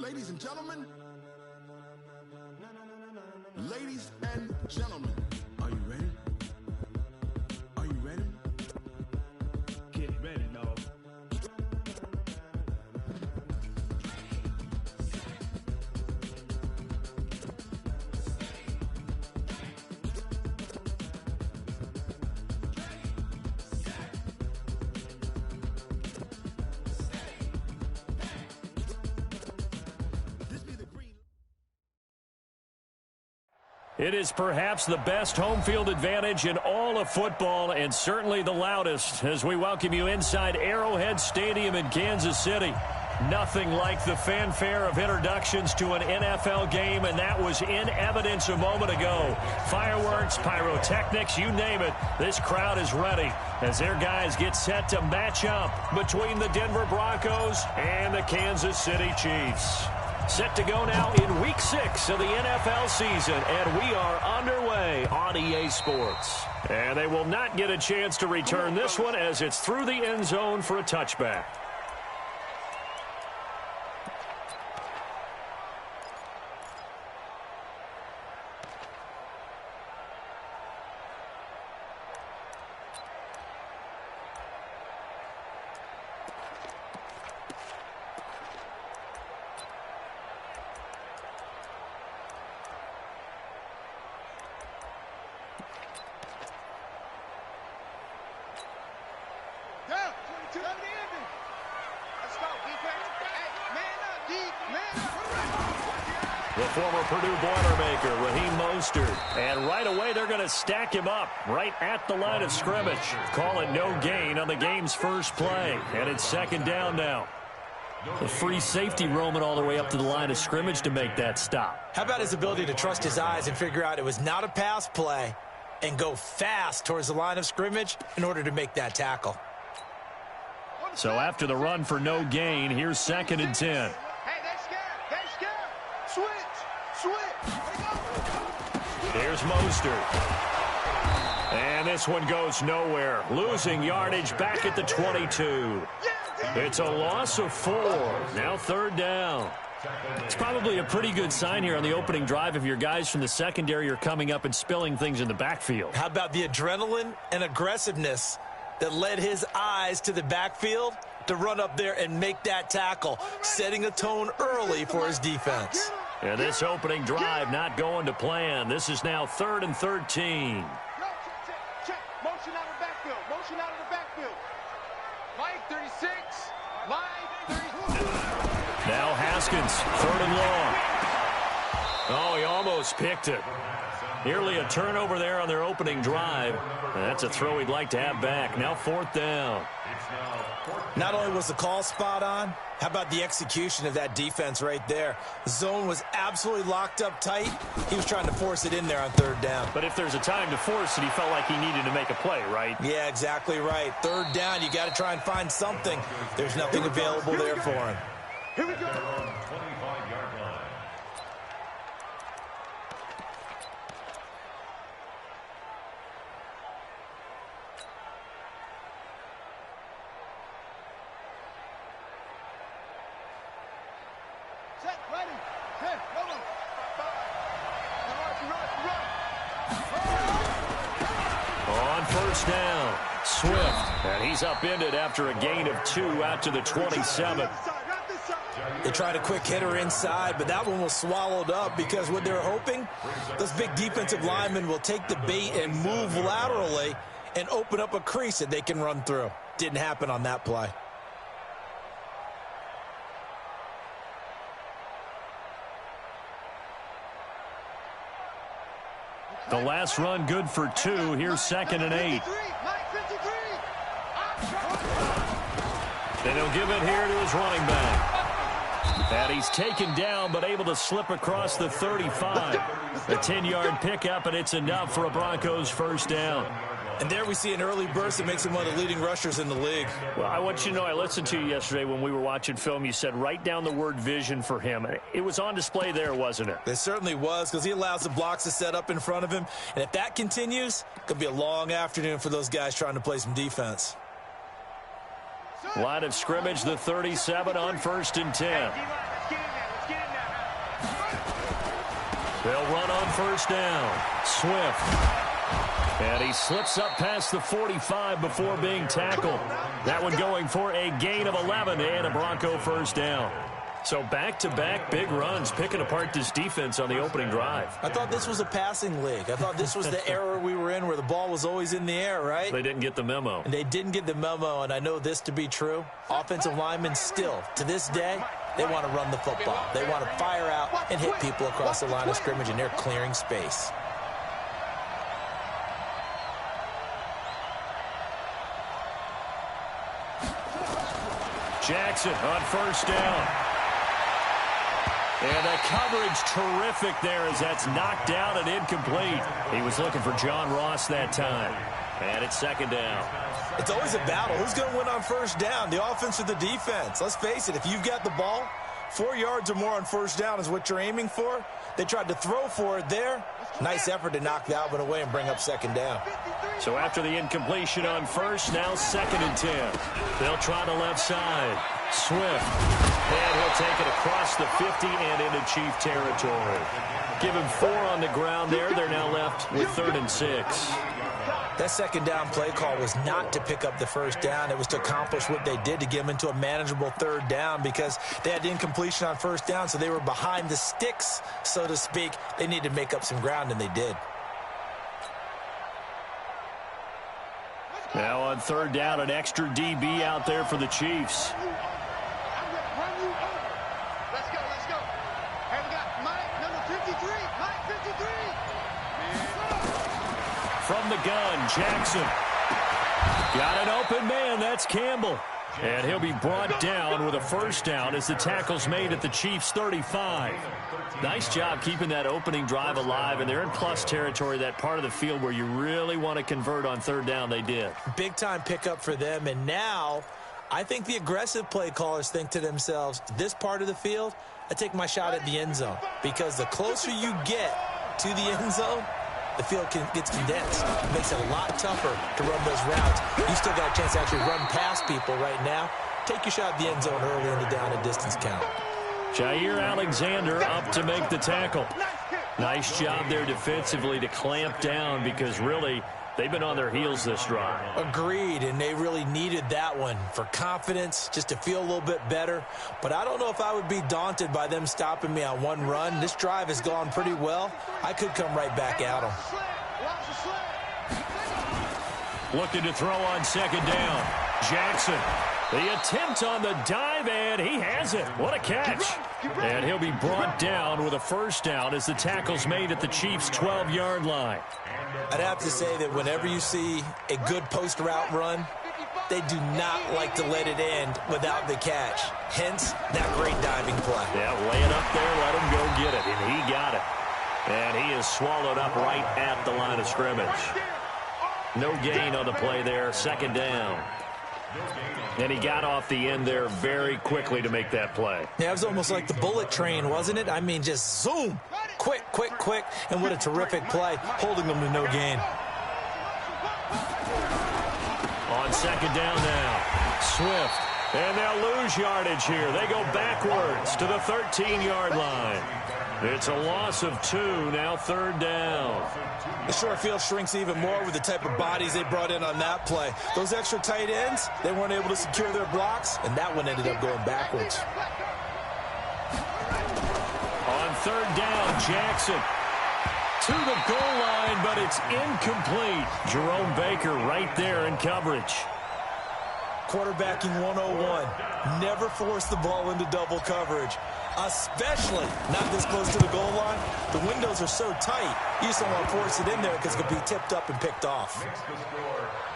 Ladies and gentlemen. Ladies and gentlemen. Are you ready? Are you ready? Get ready, dog. It is perhaps the best home field advantage in all of football, and certainly the loudest, as we welcome you inside Arrowhead Stadium in Kansas City. Nothing like the fanfare of introductions to an NFL game, and that was in evidence a moment ago. Fireworks, pyrotechnics, you name it, this crowd is ready as their guys get set to match up between the Denver Broncos and the Kansas City Chiefs. Set to go now in Week 6 of the NFL season, and we are underway on EA Sports. And they will not get a chance to return this one as it's through the end zone for a touchback. The former Purdue Boilermaker, Raheem Mostert. And right away, they're going to stack him up right at the line of scrimmage. Call it no gain on the game's first play. And it's second down now. A free safety roaming all the way up to the line of scrimmage to make that stop. How about his ability to trust his eyes and figure out it was not a pass play and go fast towards the line of scrimmage in order to make that tackle. So after the run for no gain, here's 2nd and 10. Here's Mostert. And this one goes nowhere. Losing yardage back at the 22. It's a loss of 4. Now 3rd down. It's probably a pretty good sign here on the opening drive if your guys from the secondary are coming up and spilling things in the backfield. How about the adrenaline and aggressiveness that led his eyes to the backfield to run up there and make that tackle, setting a tone early for his defense. And this opening drive not going to plan. This is now 3rd and 13. Check. Motion out of the backfield. Motion out of the backfield. Mike 36. Mike 36. Now Haskins, 3rd and long. Oh, he almost picked it. Nearly a turnover there on their opening drive. And that's a throw he'd like to have back. Now 4th down. Not only was the call spot on, how about the execution of that defense right there? The zone was absolutely locked up tight. He was trying to force it in there on 3rd down. But if there's a time to force it, he felt like he needed to make a play, right? Yeah, exactly right. 3rd down, you got to try and find something. There's nothing available there for him. Here we go. Down. Swift. And he's upended after a gain of 2 out to the 27. They tried a quick hitter inside, but that one was swallowed up because what they're hoping, those big defensive linemen will take the bait and move laterally and open up a crease that they can run through. Didn't happen on that play. The last run good for 2. Here's 2nd and 8. And he'll give it here to his running back. And he's taken down but able to slip across the 35. A 10-yard pickup, and it's enough for a Broncos first down. And there we see an early burst that makes him one of the leading rushers in the league. Well, I want you to know, I listened to you yesterday when we were watching film. You said write down the word vision for him. It was on display there, wasn't it? It certainly was, because he allows the blocks to set up in front of him. And if that continues, it could be a long afternoon for those guys trying to play some defense. Line of scrimmage, the 37 on 1st and 10. They'll run on first down. Swift. And he slips up past the 45 before being tackled. That one going for a gain of 11 and a Bronco first down. So back-to-back big runs, picking apart this defense on the opening drive. I thought this was a passing league. I thought this was the era we were in where the ball was always in the air, right? They didn't get the memo. And they didn't get the memo, and I know this to be true. Offensive linemen still, to this day, they want to run the football. They want to fire out and hit people across the line of scrimmage, and they're clearing space. Jackson on first down. And the coverage terrific there as that's knocked down and incomplete. He was looking for John Ross that time. And it's second down. It's always a battle. Who's going to win on first down, the offense or the defense? Let's face it, if you've got the ball, 4 yards or more on first down is what you're aiming for. They tried to throw for it there. Nice effort to knock that one away and bring up second down. So after the incompletion on first, now second and 10. They'll try the left side. Swift. And he'll take it across the 50 and into Chief territory. Give him 4 on the ground there. They're now left with 3rd and 6. That second down play call was not to pick up the first down. It was to accomplish what they did, to get them into a manageable 3rd down, because they had incompletion on first down, so they were behind the sticks, so to speak. They needed to make up some ground, and they did. Now on 3rd down, an extra DB out there for the Chiefs. Let's go. Hey, we got Mike, number 53. Mike, 53. From the gun, Jackson. Got an open man. That's Campbell. And he'll be brought down with a first down as the tackle's made at the Chiefs' 35. Nice job keeping that opening drive alive, and they're in plus territory, that part of the field where you really want to convert on 3rd down. They did. Big-time pickup for them, and now I think the aggressive play callers think to themselves, this part of the field, I take my shot at the end zone, because the closer you get to the end zone, the field gets condensed. It makes it a lot tougher to run those routes. You still got a chance to actually run past people right now. Take your shot at the end zone early in the down and distance count. Jair Alexander up to make the tackle. Nice job there defensively to clamp down, because really they've been on their heels this drive. Agreed, and they really needed that one for confidence, just to feel a little bit better. But I don't know if I would be daunted by them stopping me on one run. This drive has gone pretty well. I could come right back at them. Looking to throw on 2nd down. Jackson. The attempt on the dive, and he has it. What a catch. And he'll be brought down with a first down as the tackle's made at the Chiefs' 12-yard line. I'd have to say that whenever you see a good post route run, they do not like to let it end without the catch. Hence, that great diving play. Yeah, lay it up there, let him go get it, and he got it. And he is swallowed up right at the line of scrimmage. No gain on the play there, 2nd down. And he got off the end there very quickly to make that play. Yeah, it was almost like the bullet train, wasn't it? I mean, just zoom. Quick. And what a terrific play, holding them to no gain. On 2nd down now, Swift. And they'll lose yardage here. They go backwards to the 13-yard line. It's a loss of 2, now 3rd down. The short field shrinks even more with the type of bodies they brought in on that play. Those extra tight ends, they weren't able to secure their blocks, and that one ended up going backwards. On 3rd down, Jackson to the goal line, but it's incomplete. Jerome Baker right there in coverage. Quarterbacking 101. Never force the ball into double coverage, especially not this close to the goal line. The windows are so tight, you just don't want to force it in there because it could be tipped up and picked off.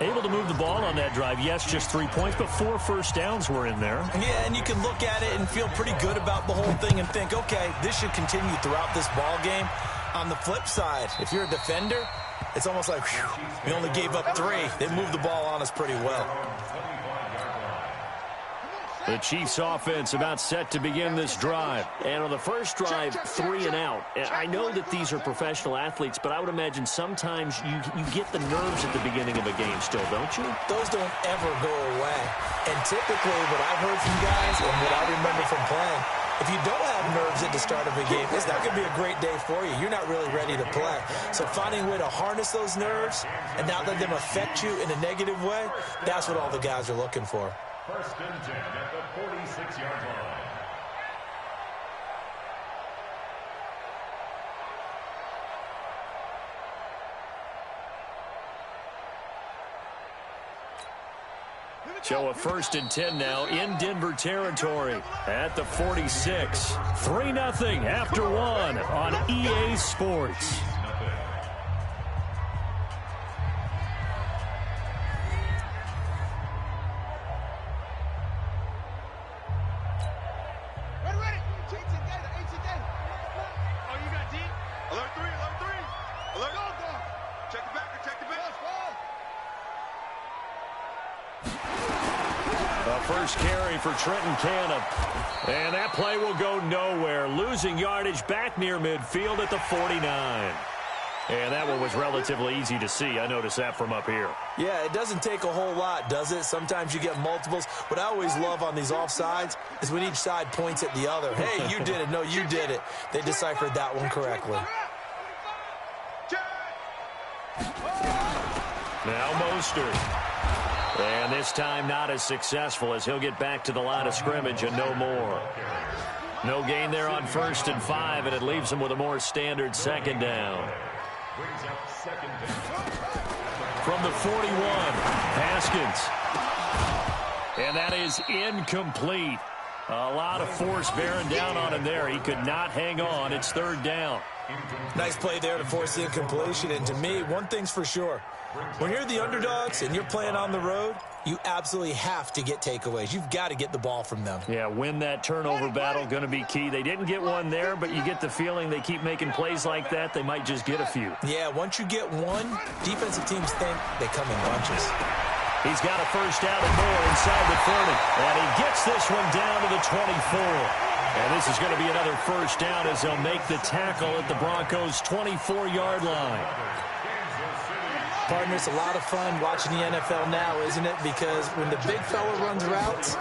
Able to move the ball on that drive. Yes, just 3 points, but 4 first downs were in there. Yeah, and you can look at it and feel pretty good about the whole thing and think, okay, this should continue throughout this ball game. On the flip side, if you're a defender, it's almost like, whew, we only gave up 3. They moved the ball on us pretty well. The Chiefs offense about set to begin this drive. And on the first drive, 3 and out. I know that these are professional athletes, but I would imagine sometimes you get the nerves at the beginning of a game still, don't you? Those don't ever go away. And typically what I've heard from guys and what I remember from playing, if you don't have have nerves at the start of a game, it's not going to be a great day for you. You're not really ready to play. So finding a way to harness those nerves and not let them affect you in a negative way, that's what all the guys are looking for. First and 10 at the 46-yard line. So a first and 10 now in Denver territory at the 46. 3-0 after one on EA Sports. First carry for Trenton Cannon. And that play will go nowhere. Losing yardage back near midfield at the 49. And that one was relatively easy to see. I noticed that from up here. Yeah, it doesn't take a whole lot, does it? Sometimes you get multiples. What I always love on these offsides is when each side points at the other. Hey, you did it. No, you did it. They deciphered that one correctly. Now Mostert. And this time not as successful as he'll get back to the line of scrimmage and no more. No gain there on 1st and 5, and it leaves him with a more standard second down. From the 41, Haskins. And that is incomplete. A lot of force bearing down on him there. He could not hang on. It's 3rd down. Nice play there to force the incompletion. And to me, one thing's for sure. When you're the underdogs and you're playing on the road, you absolutely have to get takeaways. You've got to get the ball from them. Yeah, win that turnover battle, going to be key. They didn't get one there, but you get the feeling they keep making plays like that, they might just get a few. Yeah, once you get one, defensive teams think they come in bunches. He's got a first down and more inside the 30. And he gets this one down to the 24. And this is going to be another first down as they'll make the tackle at the Broncos' 24-yard line. Partner, it's a lot of fun watching the NFL now, isn't it? Because when the big fella runs routes,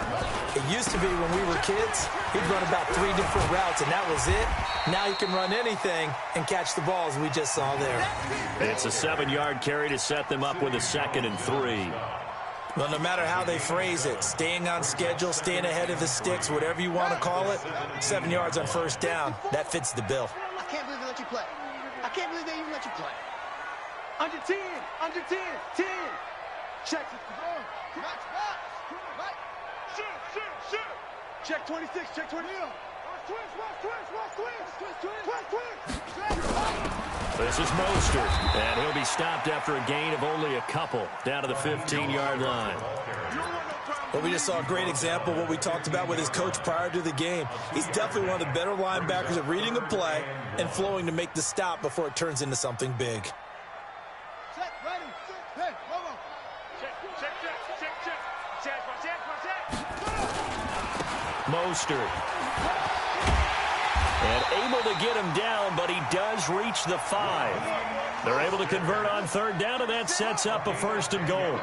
it used to be when we were kids, he'd run about 3 different routes, and that was it. Now he can run anything and catch the balls we just saw there. It's a 7-yard carry to set them up with a 2nd and 3. Well, no matter how they phrase it, staying on schedule, staying ahead of the sticks, whatever you want to call it, 7 yards on first down, that fits the bill. I can't believe they let you play. I can't believe they even let you play. Under 10, under 10, 10. Check it. Max, right. Shoot. Check 26, check 20. Twins. This is Mostert, and he'll be stopped after a gain of only a couple, down to the 15-yard line. Well, we just saw a great example of what we talked about with his coach prior to the game. He's definitely one of the better linebackers at reading a play and flowing to make the stop before it turns into something big. Check, ready. Hey, hold on. Check. Mostert. And able to get him down, but he does reach the 5. They're able to convert on 3rd down, and that sets up a 1st and goal.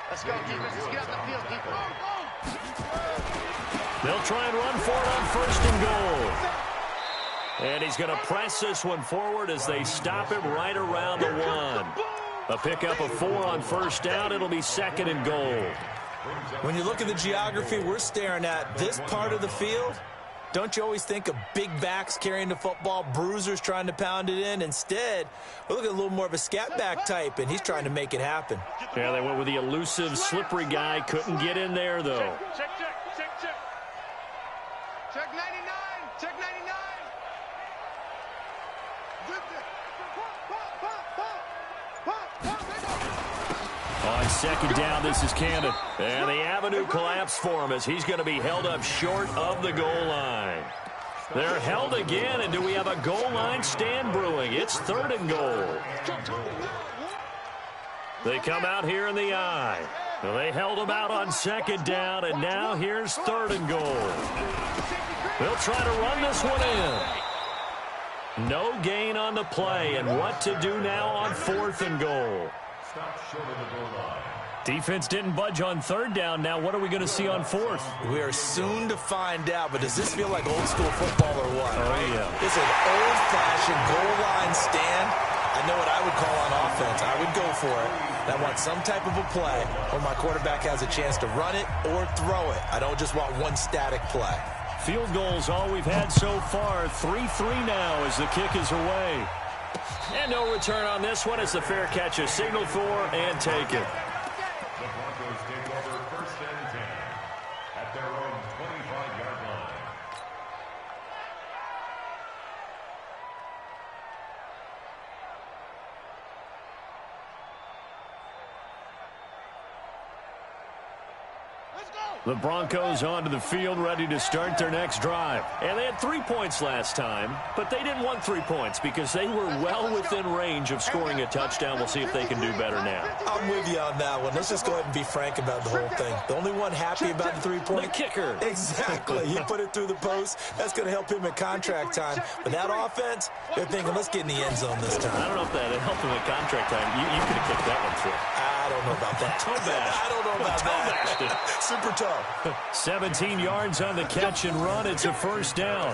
Let's go, defense. Let's get out the field, defense. They'll try and run for it on 1st and goal. And he's going to press this one forward as they stop him right around the 1. A pickup of 4 on 1st down. It'll be 2nd and goal. When you look at the geography we're staring at, this part of the field, don't you always think of big backs carrying the football, bruisers trying to pound it in? Instead, we look at a little more of a scat back type, and he's trying to make it happen. Yeah, they went with the elusive, slippery guy. Couldn't get in there, though. Check. Check 99. Check 99. On 2nd down, this is Cannon. And the avenue collapsed for him as he's going to be held up short of the goal line. They're held again, and do we have a goal line stand brewing? It's 3rd and goal. They come out here in the eye. Well, they held him out on 2nd down, and now here's 3rd and goal. They'll try to run this one in. No gain on the play, and what to do now on 4th and goal. Defense didn't budge on third down. Now what are we going to see on fourth? We are soon to find out, but does this feel like old school football or what? Oh, right? yeah. It's an old-fashioned goal line stand. I know what I would call on offense. I would go for it. I want some type of a play where my quarterback has a chance to run it or throw it. I don't just want one static play. Field goals all we've had so far. 3-3 now as the kick is away. And no return on this one as the fair catch is signaled for and taken. The Broncos take over 1st and 10 at their own 25-yard line. The Broncos onto the field, ready to start their next drive. And they had 3 points last time, but they didn't want 3 points because they were well within range of scoring a touchdown. We'll see if they can do better now. I'm with you on that one. Let's just go ahead and be frank about the whole thing. The only one happy about the 3-point? The kicker. Exactly. He put it through the post. That's going to help him at contract time. But that offense, they're thinking, let's get in the end zone this time. I don't know if that helped him at contract time. You could have kicked that one through. I don't know about that. I don't know about that. Super tough. 17 yards on the catch and run. It's a first down.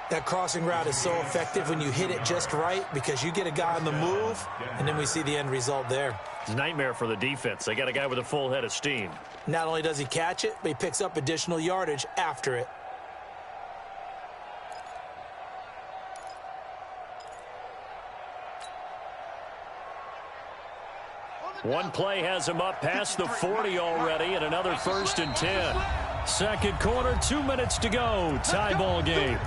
That crossing route is so effective when you hit it just right because you get a guy on the move, and then we see the end result there. Nightmare for the defense. They got a guy with a full head of steam. Not only does he catch it, but he picks up additional yardage after it. One play has him up past the 40 already, and another 1st and 10. Second quarter, 2 minutes to go. Tie ball game.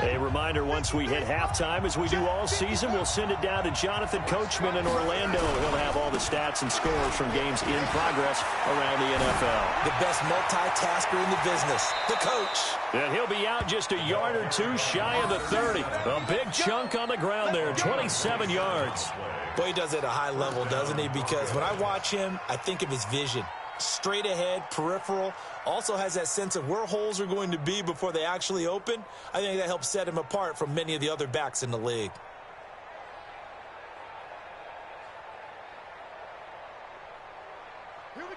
A reminder, once we hit halftime, as we do all season, we'll send it down to Jonathan Coachman in Orlando. He'll have all the stats and scores from games in progress around the NFL. The best multitasker in the business, the coach. And he'll be out just a yard or two shy of the 30. A big chunk on the ground there, 27 yards. Boy, he does it at a high level, doesn't he? Because when I watch him, I think of his vision. Straight ahead, peripheral, also has that sense of where holes are going to be before they actually open. I think that helps set him apart from many of the other backs in the league.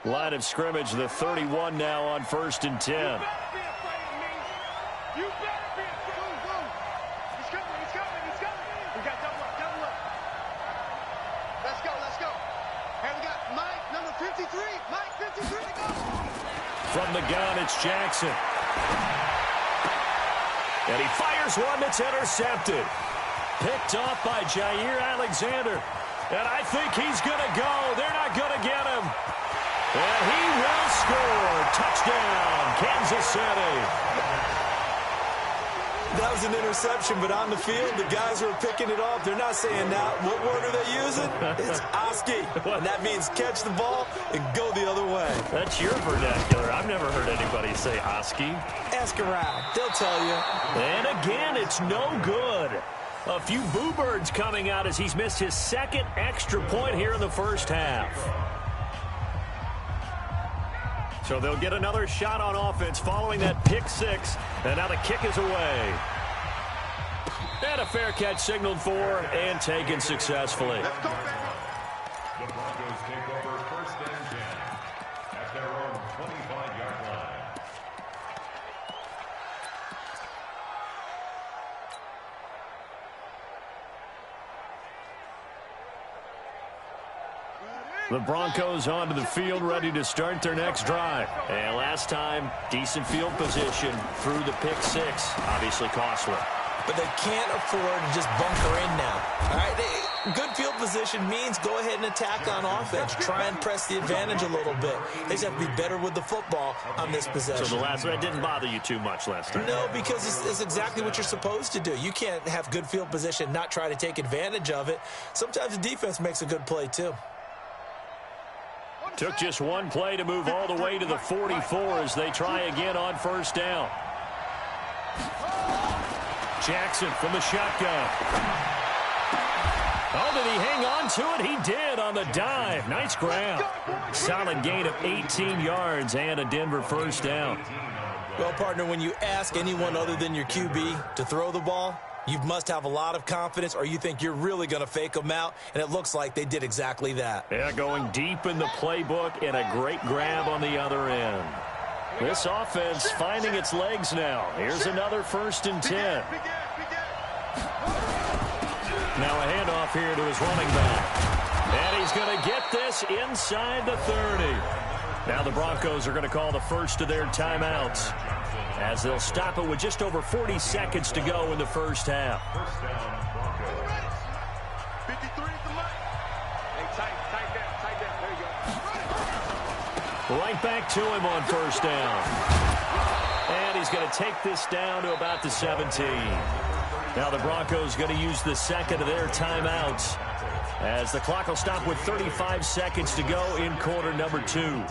Line of scrimmage, the 31 now on 1st and 10. You better be afraid. Go. He's coming. We got double up. Let's go. And we got Mike, number 53. Mike, 53 to go. From the gun, it's Jackson. And he fires one that's intercepted. Picked off by Jair Alexander. And I think he's going to go. They're not going to get him. And he will score. Touchdown, Kansas City. That was an interception, but on the field, the guys who are picking it off, they're not saying that. What word are they using? It's Oski. And that means catch the ball and go the other way. That's your vernacular. I've never heard anybody say Oski. Ask around. They'll tell you. And again, it's no good. A few boo birds coming out as he's missed his second extra point here in the first half. So they'll get another shot on offense following that pick six. And now the kick is away. And a fair catch signaled for and taken successfully. The Broncos take over 1st and 10 at their own 25-yard line. The Broncos onto the field, ready to start their next drive. And last time, decent field position through the pick six. Obviously costly. But they can't afford to just bunker in now. All right, good field position means go ahead and attack on offense. Try and press the advantage a little bit. They just have to be better with the football on this possession. So the last one didn't bother you too much last time? No, because it's exactly what you're supposed to do. You can't have good field position, not try to take advantage of it. Sometimes the defense makes a good play, too. Took just one play to move all the way to the 44 as they try again on first down. Jackson from the shotgun. Oh, did he hang on to it? He did on the dive. Nice grab. Solid gain of 18 yards and a Denver first down. Well, partner, when you ask anyone other than your QB to throw the ball, you must have a lot of confidence, or you think you're really going to fake them out, and it looks like they did exactly that. Yeah, going deep in the playbook and a great grab on the other end. This offense finding its legs now. Here's another 1st and 10. Now a handoff here to his running back. And he's going to get this inside the 30. Now the Broncos are going to call the first of their timeouts, as they'll stop it with just over 40 seconds to go in the first half. 53 at the line. Hey, tight down. There you go. Right back to him on first down. And he's going to take this down to about the 17. Now the Broncos going to use the second of their timeouts, as the clock will stop with 35 seconds to go in quarter number 2.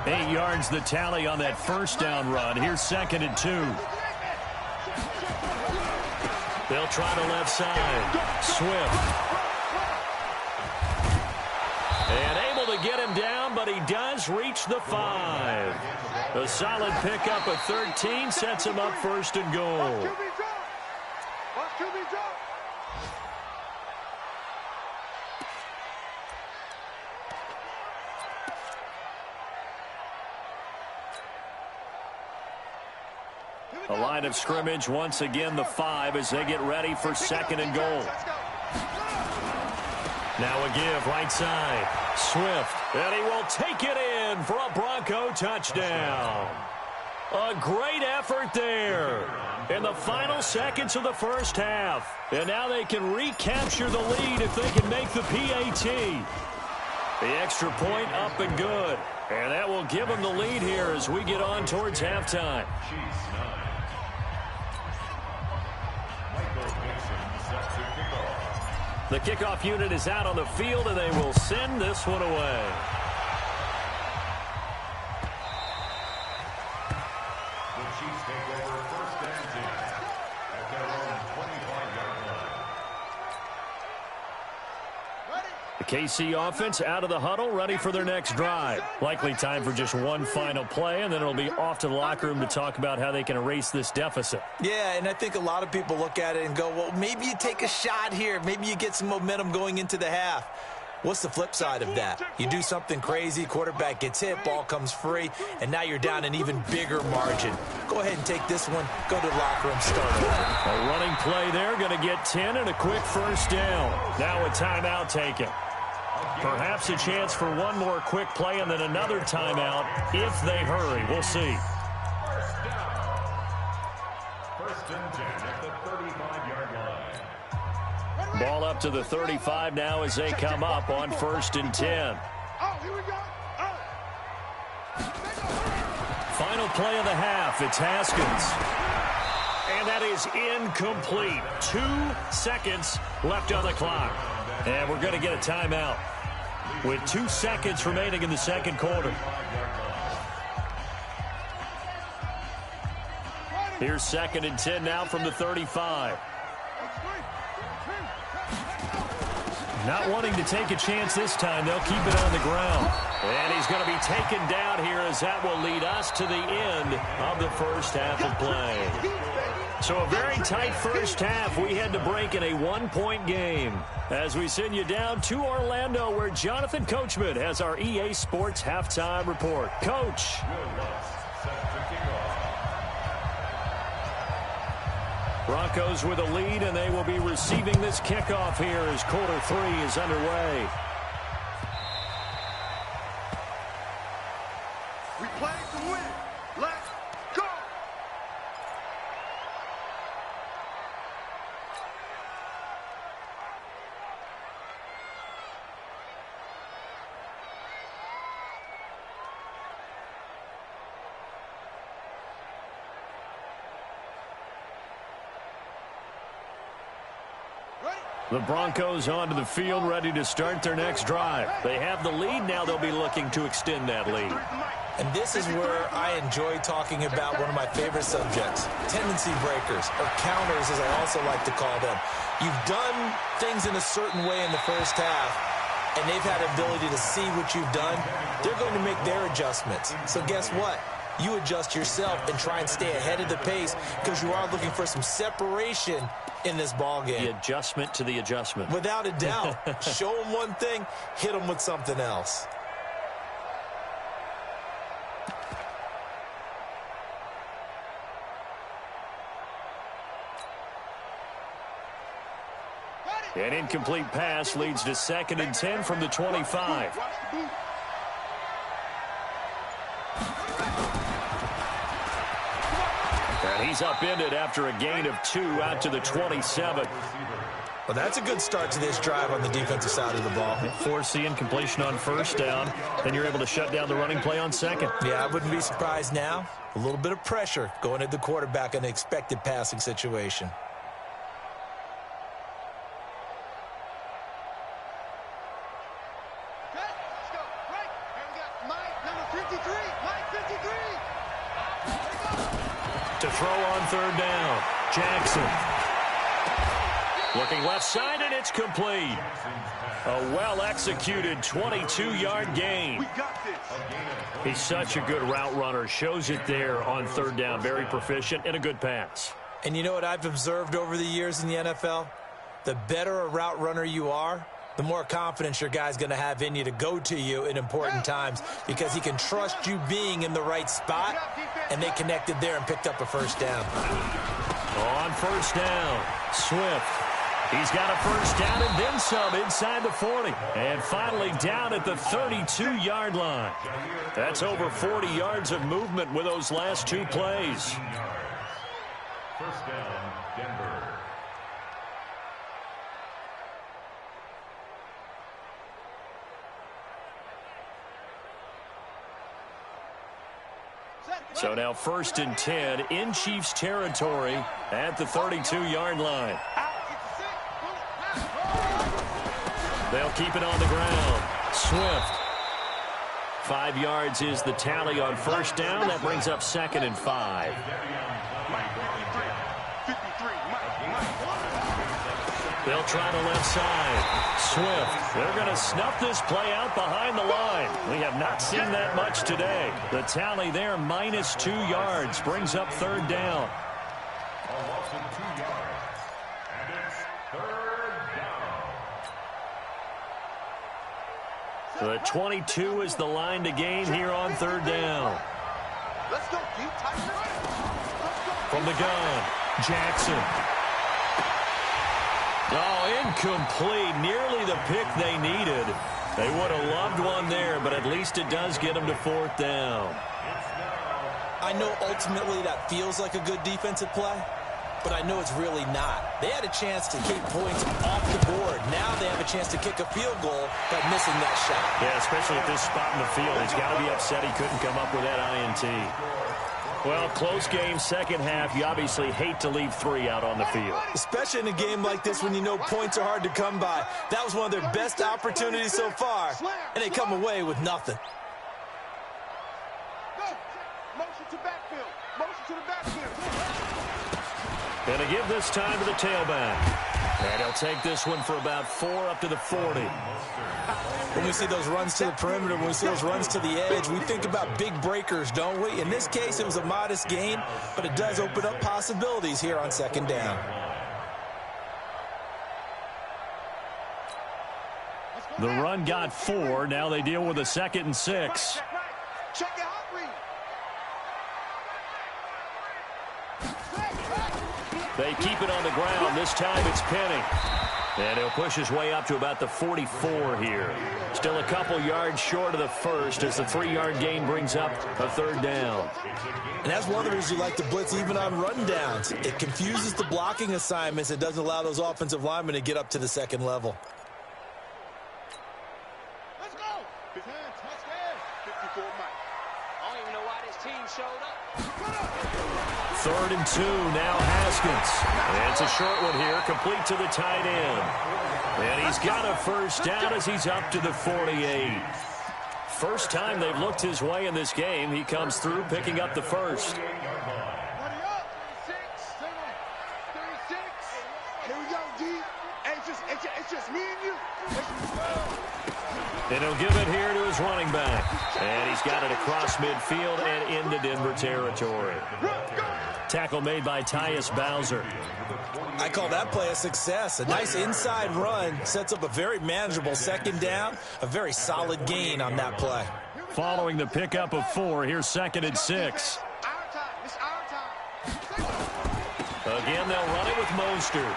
8 yards the tally on that first down run. Here's 2nd and 2. They'll try the left side. Swift. And able to get him down, but he does reach the 5. A solid pickup of 13 sets him up 1st and goal. The line of scrimmage, once again, the 5 as they get ready for 2nd and goal. Now a give, right side. Swift, and he will take it in for a Bronco touchdown. A great effort there in the final seconds of the first half. And now they can recapture the lead if they can make the PAT. The extra point up and good. And that will give them the lead here as we get on towards halftime. The kickoff unit is out on the field, and they will send this one away. The Chiefs take over 1st and 10 at their own 25-yard line. The KC offense out of the huddle, ready for their next drive. Likely time for just one final play, and then it'll be off to the locker room to talk about how they can erase this deficit. Yeah, and I think a lot of people look at it and go, well, maybe you take a shot here. Maybe you get some momentum going into the half. What's the flip side of that? You do something crazy, quarterback gets hit, ball comes free, and now you're down an even bigger margin. Go ahead and take this one, go to the locker room, start over. A running play there, going to get 10 and a quick first down. Now a timeout taken. Perhaps a chance for one more quick play and then another timeout if they hurry. We'll see. 1st and 10 at the 35-yard line. Ball up to the 35 now as they come up on 1st and 10. Here we go. Final play of the half. It's Haskins. And that is incomplete. 2 seconds left on the clock. And we're going to get a timeout with 2 seconds remaining in the second quarter. Here's 2nd and 10 now from the 35. Not wanting to take a chance this time, they'll keep it on the ground. And he's going to be taken down here as that will lead us to the end of the first half of play. So a very tight first half. We had to break in a 1-point game as we send you down to Orlando, where Jonathan Coachman has our EA Sports halftime report. Coach. Broncos with a lead, and they will be receiving this kickoff here as quarter 3 is underway. We play to win. Let's go. Ready? The Broncos onto the field, ready to start their next drive. They have the lead. Now they'll be looking to extend that lead. And this is where I enjoy talking about one of my favorite subjects, tendency breakers, or counters as I also like to call them. You've done things in a certain way in the first half, and they've had the ability to see what you've done. They're going to make their adjustments. So guess what? You adjust yourself and try and stay ahead of the pace because you are looking for some separation in this ball game. The adjustment to the adjustment. Without a doubt. Show them one thing, hit them with something else. An incomplete pass leads to 2nd and 10 from the 25. And he's upended after a gain of 2 out to the 27. Well, that's a good start to this drive on the defensive side of the ball. Force the incompletion on 1st down, then you're able to shut down the running play on 2nd. Yeah, I wouldn't be surprised now. A little bit of pressure going at the quarterback in an expected passing situation. To throw on 3rd down, Jackson. Looking left side, and it's complete. A well-executed 22-yard gain. He's such a good route runner. Shows it there on 3rd down. Very proficient and a good pass. And you know what I've observed over the years in the NFL? The better a route runner you are, the more confidence your guy's going to have in you to go to you in important times because he can trust you being in the right spot, and they connected there and picked up a 1st down. On 1st down, Swift. He's got a 1st down and then some inside the 40. And finally down at the 32-yard line. That's over 40 yards of movement with those last 2 plays. 1st down, Denver. So now 1st and 10 in Chiefs territory at the 32-yard line. They'll keep it on the ground. Swift. 5 yards is the tally on 1st down. That brings up 2nd and 5. They'll try the left side. Swift. They're going to snuff this play out behind the line. We have not seen that much today. The tally there, -2 yards, brings up 3rd down. A loss of 2 yards. And it's 3rd down. The 22 is the line to gain here on 3rd down. Let's go, deep tight. From the gun, Jackson. Oh, incomplete. Nearly the pick they needed. They would have loved one there, but at least it does get them to 4th down. I know ultimately that feels like a good defensive play, but I know it's really not. They had a chance to kick points off the board. Now they have a chance to kick a field goal by missing that shot. Yeah, especially at this spot in the field. He's got to be upset he couldn't come up with that INT. Well, close game, 2nd half. You obviously hate to leave 3 out on the field. Especially in a game like this when you know points are hard to come by. That was one of their best opportunities so far, and they come away with nothing. Motion to backfield. Motion to the backfield. Going to give this time to the tailback. And he'll take this one for about 4 up to the 40. When we see those runs to the perimeter, when we see those runs to the edge, we think about big breakers, don't we? In this case, it was a modest gain, but it does open up possibilities here on 2nd down. The run got 4. Now they deal with a 2nd and 6. Check your hot read. They keep it on the ground. This time it's Penny. And he'll push his way up to about the 44 here. Still a couple yards short of the 1st as the 3-yard gain brings up a 3rd down. And that's one of the reasons you like to blitz even on run downs. It confuses the blocking assignments. It doesn't allow those offensive linemen to get up to the 2nd level. Let's go. His hands, touchdown. 54 Mike. I don't even know why this team showed up. 3rd and 2. Now Haskins. And it's a short one here, complete to the tight end. And he's got a first down as he's up to the 48. First time they've looked his way in this game. He comes through picking up the first. Here we go, D. It's just me and you. And he'll give it here to his running back. And he's got it across midfield and into Denver territory. Tackle made by Tyus Bowser. I call that play a success. A nice inside run sets up a very manageable second down. A very solid gain on that play. Following the pickup of 4, here's 2nd and 6. Again, they'll run it with Mostert.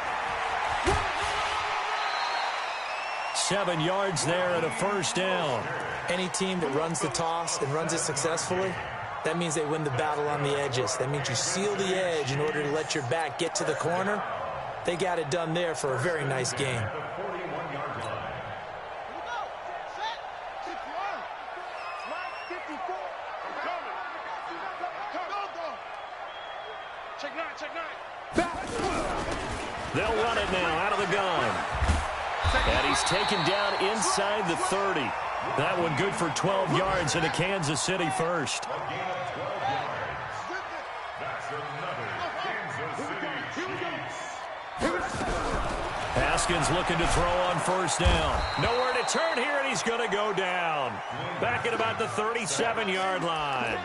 7 yards there and a first down. Any team that runs the toss and runs it successfully, that means they win the battle on the edges. That means you seal the edge in order to let your back get to the corner. They got it done there for a very nice game. They'll run it now out of the gun. And he's taken down inside the 30. That one good for 12 yards and a Kansas City first. Haskins looking to throw on first down. Nowhere to turn here, and he's going to go down. Back at about the 37-yard line.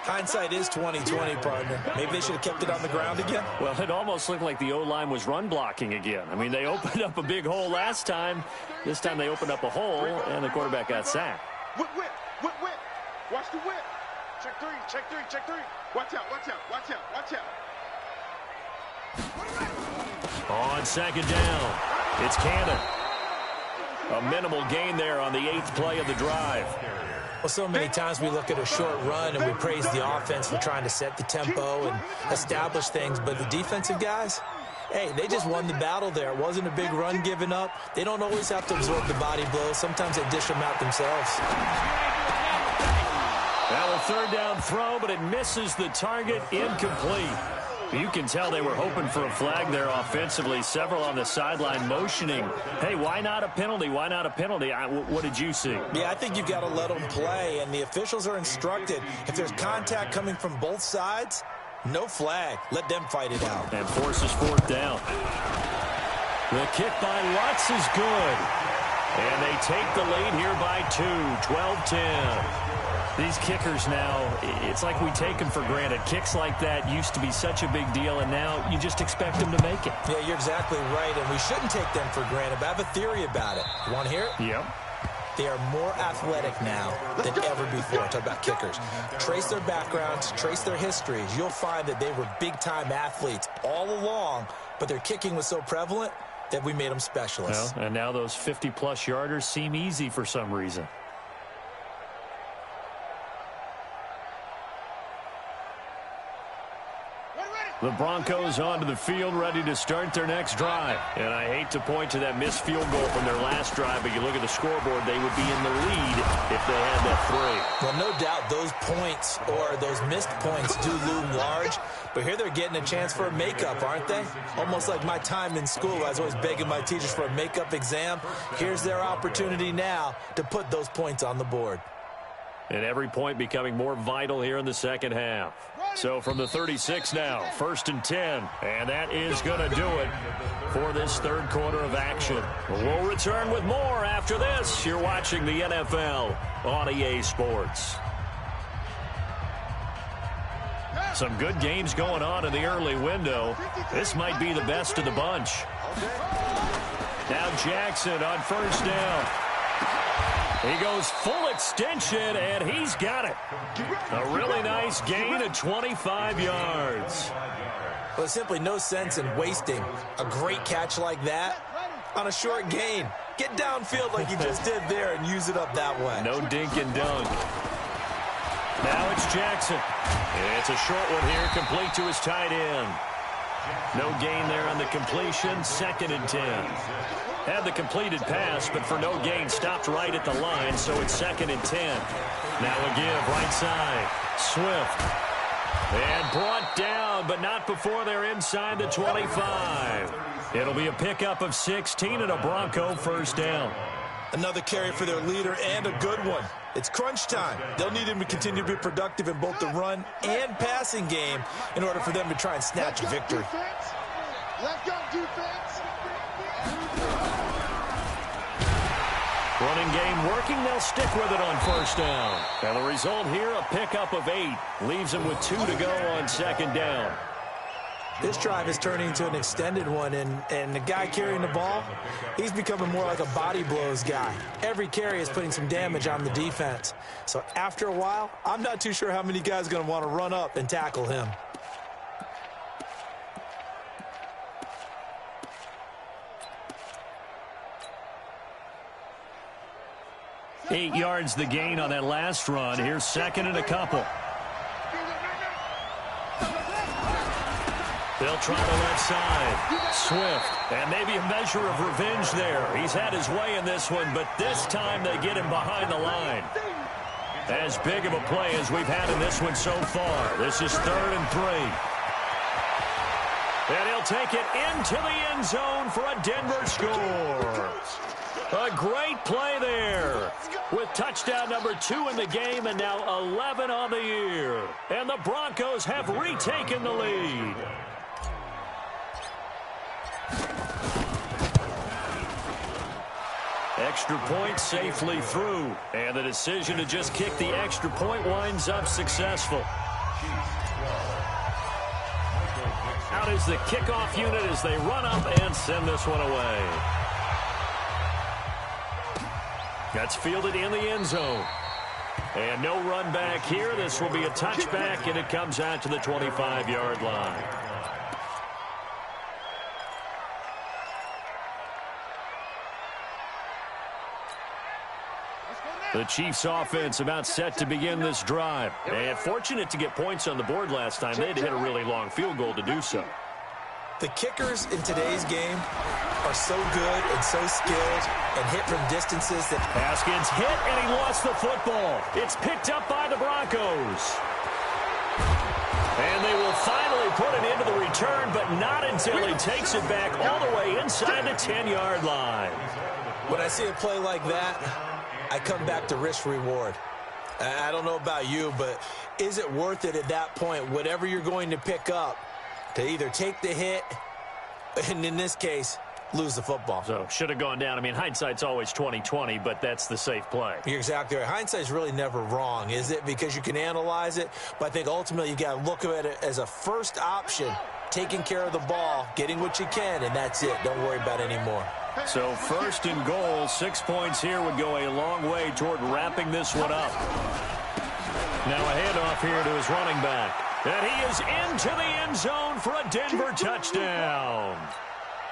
Hindsight is 20/20, partner. Maybe they should have kept it on the ground again. Well, it almost looked like the O-line was run blocking again. I mean, they opened up a big hole last time. This time they opened up a hole, and the quarterback got sacked. Whip. Watch the whip. Check three. Watch out. On second down, it's Cannon. A minimal gain there on the 8th play of the drive. Well, so many times we look at a short run and we praise the offense for trying to set the tempo and establish things, but the defensive guys, hey, they just won the battle there. It wasn't a big run given up. They don't always have to absorb the body blows. Sometimes they dish them out themselves. Well, a 3rd down throw, but it misses the target, incomplete. You can tell they were hoping for a flag there offensively. Several on the sideline motioning, hey, why not a penalty? Why not a penalty? What did you see? Yeah, I think you've got to let them play, and the officials are instructed. If there's contact coming from both sides, no flag. Let them fight it out. And forces 4th down. The kick by Lutz is good. And they take the lead here by 2, 12-10. These kickers now, it's like we take them for granted. Kicks like that used to be such a big deal, and now you just expect them to make it. Yeah, you're exactly right, and we shouldn't take them for granted, but I have a theory about it. You want to hear it? Yep. They are more athletic now than ever before. Talk about kickers. Trace their backgrounds, trace their histories. You'll find that they were big-time athletes all along, but their kicking was so prevalent that we made them specialists. Well, and now those 50-plus yarders seem easy for some reason. The Broncos onto the field, ready to start their next drive. And I hate to point to that missed field goal from their last drive, but you look at the scoreboard, they would be in the lead if they had that 3. Well, no doubt those points or those missed points do loom large, but here they're getting a chance for a makeup, aren't they? Almost like my time in school. I was always begging my teachers for a makeup exam. Here's their opportunity now to put those points on the board. And every point becoming more vital here in the second half. So from the 36 now, 1st and 10. And that is going to do it for this 3rd quarter of action. We'll return with more after this. You're watching the NFL on EA Sports. Some good games going on in the early window. This might be the best of the bunch. Now Jackson on first down. He goes full extension, and he's got it. A really nice gain of 25 yards. Well, there's simply no sense in wasting a great catch like that on a short gain. Get downfield like you just did there and use it up that way. No dink and dunk. Now it's Jackson. It's a short one here, complete to his tight end. No gain there on the completion, 2nd and 10. Had the completed pass, but for no gain, stopped right at the line, so it's 2nd and 10. Now a give, right side. Swift. And brought down, but not before they're inside the 25. It'll be a pickup of 16 and a Bronco first down. Another carry for their leader and a good one. It's crunch time. They'll need him to continue to be productive in both the run and passing game in order for them to try and snatch a victory. Let's go, defense. Running game working. They'll stick with it on first down. And the result here, a pickup of 8. Leaves them with 2 to go on second down. This drive is turning into an extended one, and the guy carrying the ball, he's becoming more like a body blows guy. Every carry is putting some damage on the defense. So after a while, I'm not too sure how many guys are going to want to run up and tackle him. Eight yards the gain on that last run. Here's second and a couple. They'll try the left side. Swift. And maybe a measure of revenge there. He's had his way in this one, but this time they get him behind the line. As big of a play as we've had in this one so far. This is 3rd and 3. And he'll take it into the end zone for a Denver score. A great play there with touchdown number 2 in the game and now 11 on the year. And the Broncos have retaken the lead. Extra point safely through. And the decision to just kick the extra point winds up successful. Out is the kickoff unit as they run up and send this one away. That's fielded in the end zone. And no run back here. This will be a touchback, and it comes out to the 25-yard line. The Chiefs offense about set to begin this drive. And fortunate to get points on the board last time. They had to hit a really long field goal to do so. The kickers in today's game are so good and so skilled and hit from distances that... Haskins hit, and he lost the football. It's picked up by the Broncos. And they will finally put it into the return, but not until he takes it back all the way inside the 10-yard line. When I see a play like that, I come back to risk-reward. I don't know about you, but is it worth it at that point, whatever you're going to pick up, to either take the hit, and in this case, lose the football? So, should have gone down. I mean, hindsight's always 20/20, but that's the safe play. You're exactly right. Hindsight's really never wrong, is it? Because you can analyze it, but I think ultimately you got to look at it as a first option, taking care of the ball, getting what you can, and that's it. Don't worry about it anymore. So, 1st and goal, 6 points here would go a long way toward wrapping this one up. Now a handoff here to his running back. And he is into the end zone for a Denver touchdown.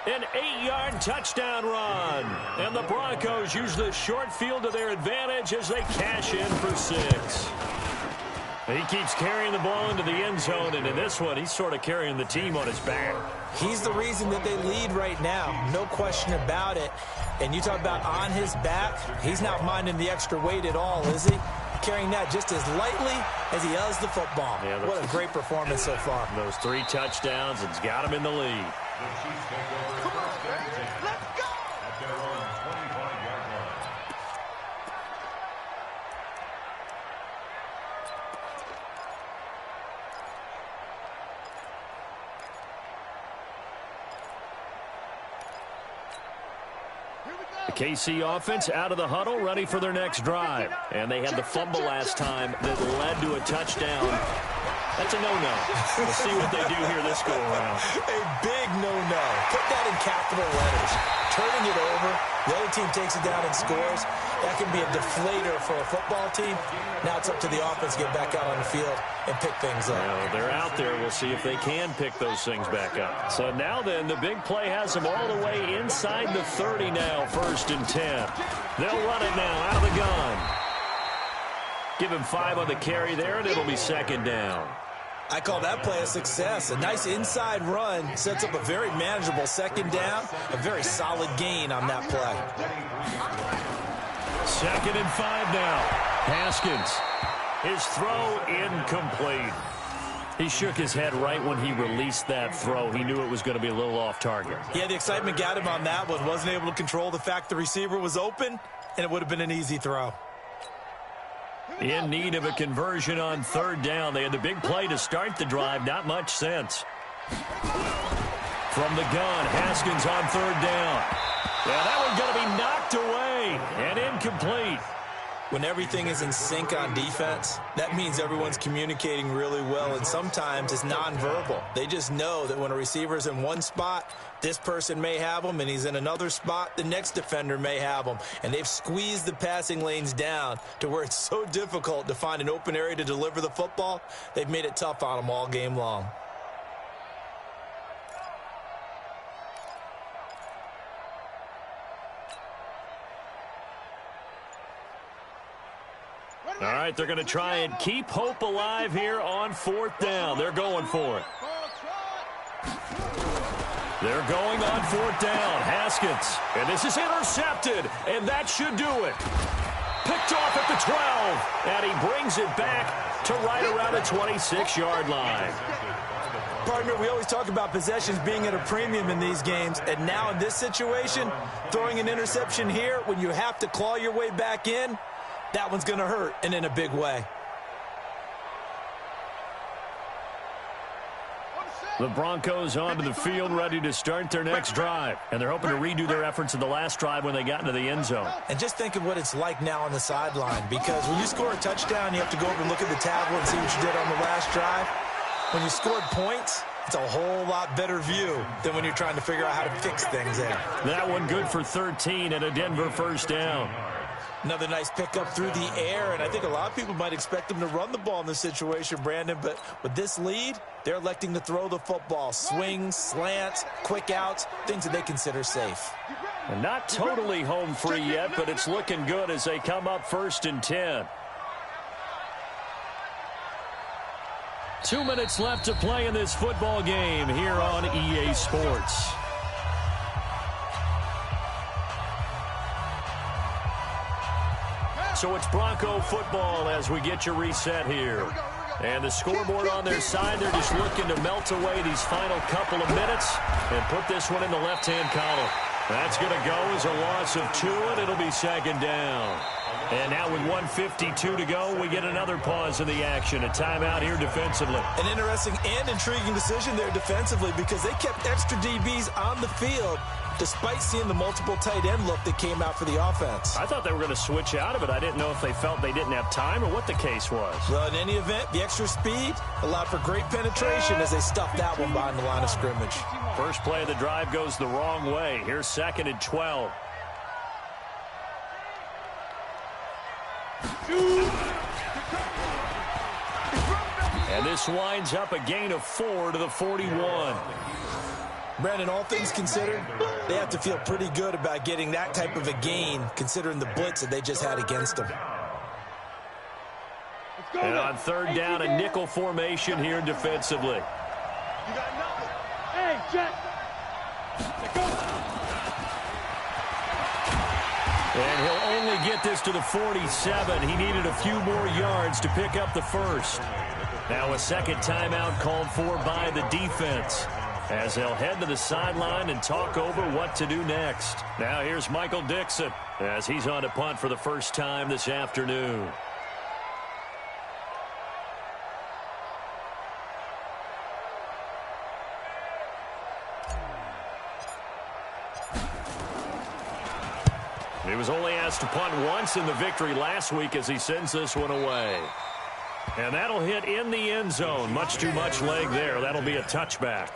An 8-yard touchdown run. And the Broncos use the short field to their advantage as they cash in for 6. He keeps carrying the ball into the end zone, and in this one, he's sort of carrying the team on his back. He's the reason that they lead right now, no question about it. And you talk about on his back, he's not minding the extra weight at all, is he? Carrying that just as lightly as he does the football. Yeah, what a great performance so far. Those 3 touchdowns, it's got him in the lead. Come on, baby. Let's go. At their own 25-yard line. The KC offense out of the huddle, ready for their next drive. And they had the fumble last time that led to a touchdown. That's a no-no. We'll see what they do here this go-around. A big no-no. Put that in capital letters. Turning it over, the other team takes it down and scores. That can be a deflator for a football team. Now it's up to the offense to get back out on the field and pick things up. Well, they're out there. We'll see if they can pick those things back up. So now then, the big play has them all the way inside the 30 now, 1st and 10. They'll run it now out of the gun. Give him 5 on the carry there, and it'll be 2nd down. I call that play a success. A nice inside run sets up a very manageable 2nd down. A very solid gain on that play. 2nd and 5 now. Haskins. His throw incomplete. He shook his head right when he released that throw. He knew it was going to be a little off target. Yeah, the excitement got him on that one. Wasn't able to control the fact the receiver was open, and it would have been an easy throw. In need of a conversion on third down. They had the big play to start the drive. Not much sense. From the gun, Haskins on third down. Yeah, that one's going to be knocked away and incomplete. When everything is in sync on defense, that means everyone's communicating really well, and sometimes it's nonverbal. They just know that when a receiver's in one spot, this person may have him, and he's in another spot, the next defender may have him. And they've squeezed the passing lanes down to where it's so difficult to find an open area to deliver the football. They've made it tough on them all game long. All right, they're going to try and keep hope alive here on fourth down. They're going for it. They're going on fourth down. Haskins. And this is intercepted. And that should do it. Picked off at the 12. And he brings it back to right around the 26-yard line. Partner, we always talk about possessions being at a premium in these games. And now in this situation, throwing an interception here when you have to claw your way back in, that one's going to hurt, and in a big way. The Broncos onto the field, ready to start their next drive. And they're hoping to redo their efforts in the last drive when they got into the end zone. And just think of what it's like now on the sideline, because when you score a touchdown, you have to go over and look at the tablet and see what you did on the last drive. When you scored points, it's a whole lot better view than when you're trying to figure out how to fix things there. That one good for 13 and a Denver first down. Another nice pickup through the air, and I think a lot of people might expect them to run the ball in this situation, Brandon, but with this lead, they're electing to throw the football. Swings, slants, quick outs, things that they consider safe. And not totally home free yet, but it's looking good as they come up 1st and 10. 2 minutes left to play in this football game here on EA Sports. So it's Bronco football as we get you reset here. And the scoreboard on their side, they're just looking to melt away these final couple of minutes and put this one in the left-hand column. That's going to go as a loss of 2, and it'll be 2nd down. And now with 1:52 to go, we get another pause in the action. A timeout here defensively. An interesting and intriguing decision there defensively because they kept extra DBs on the field despite seeing the multiple tight end look that came out for the offense. I thought they were going to switch out of it. I didn't know if they felt they didn't have time or what the case was. Well, in any event, the extra speed allowed for great penetration as they stuffed that one behind the line of scrimmage. First play of the drive goes the wrong way. Here's 2nd and 12. And this winds up a gain of 4 to the 41. Brandon, all things considered, they have to feel pretty good about getting that type of a gain considering the blitz that they just had against them. And on 3rd down, a nickel formation here defensively. You got nothing. Hey, Jet. And he'll only get this to the 47. He needed a few more yards to pick up the first. Now a second timeout called for by the defense as they'll head to the sideline and talk over what to do next. Now here's Michael Dixon as he's on to punt for the first time this afternoon. He was only asked to punt once in the victory last week as he sends this one away. And that'll hit in the end zone. Much too much leg there. That'll be a touchback.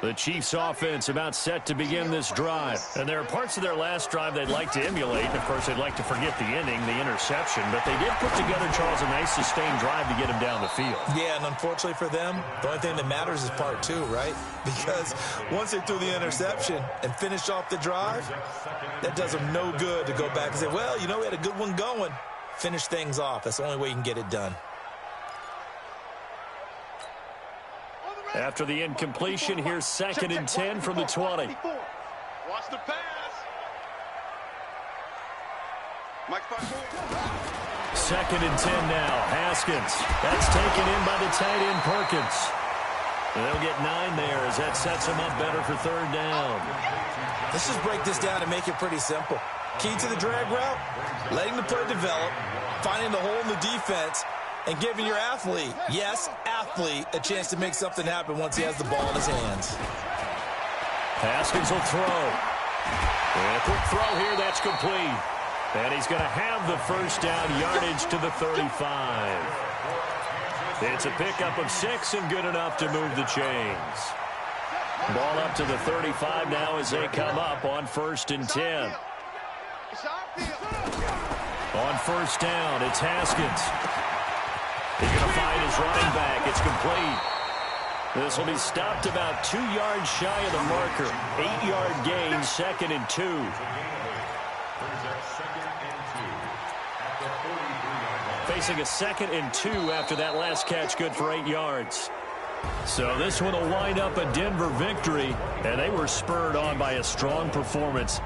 The Chiefs offense about set to begin this drive. And there are parts of their last drive they'd like to emulate. Of course, they'd like to forget the ending, the interception. But they did put together, Charles, a nice sustained drive to get him down the field. Yeah, and unfortunately for them, the only thing that matters is part 2, right? Because once they threw the interception and finished off the drive, that does them no good to go back and say, well, you know, we had a good one going. Finish things off. That's the only way you can get it done. After the incompletion, here's 2nd and 10 from the 20. Watch the pass. Second and 10 now. Haskins. That's taken in by the tight end Perkins. They'll get 9 there as that sets them up better for third down. Let's just break this down and make it pretty simple. Key to the drag route, letting the play develop, finding the hole in the defense, and giving your athlete, yes, athlete, a chance to make something happen once he has the ball in his hands. Haskins will throw. And a quick throw here, that's complete. And he's going to have the first down yardage to the 35. It's a pickup of 6 and good enough to move the chains. Ball up to the 35 now as they come up on 1st and 10. On first down, it's Haskins. He's going to find his running back. It's complete. This will be stopped about 2 yards shy of the marker. 8-yard gain, 2nd and 2. Facing a 2nd and 2 after that last catch, good for 8 yards. So this one will wind up a Denver victory, and they were spurred on by a strong performance.